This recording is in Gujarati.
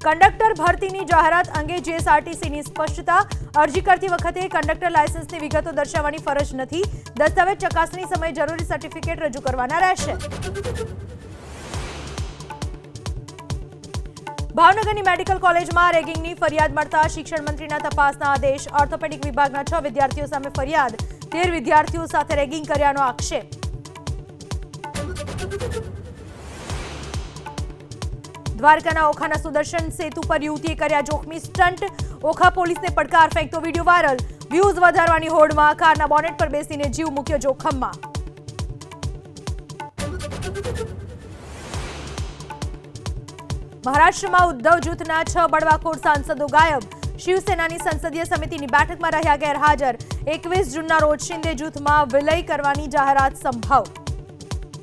કંડક્ટર ભરતીની જાહેરાત અંગે જીએસઆરટીસીની સ્પષ્ટતા. અરજી કરતી વખતે કંડક્ટર લાયસન્સની વિગતો દર્શાવવાની ફરજ નથી. દસ્તાવેજ ચકાસણી સમયે જરૂરી સર્ટિફિકેટ રજૂ કરવાના રહેશે. ભાવનગરની મેડિકલ કોલેજમાં રેગિંગની ફરિયાદ મળતા શિક્ષણ મંત્રીના તપાસના આદેશ. ઓર્થોપેડિક વિભાગના 6 વિદ્યાર્થીઓ સામે ફરિયાદ. 13 વિદ્યાર્થીઓ સાથે રેગિંગ કર્યાનો આક્ષેપ. દ્વારકાના ઓખાના સુદર્શન સેતુ પર યુવતીએ કર્યા જોખમી સ્ટન્ટ. ઓખા પોલીસને પડકાર ફેંકતો વિડીયો વાયરલ. વ્યૂઝ વધારવાની હોડમાં કારના બોનેટ પર બેસીને જીવ મૂક્યો જોખમમાં. મહારાષ્ટ્રમાં ઉદ્ધવ જૂથના 6 બળવાખોર સાંસદો ગાયબ. શિવસેનાની સંસદીય સમિતિની બેઠકમાં રહ્યા ગેરહાજર. 21 જૂનના રોજ શિંદે જૂથમાં વિલય કરવાની જાહેરાત સંભવ.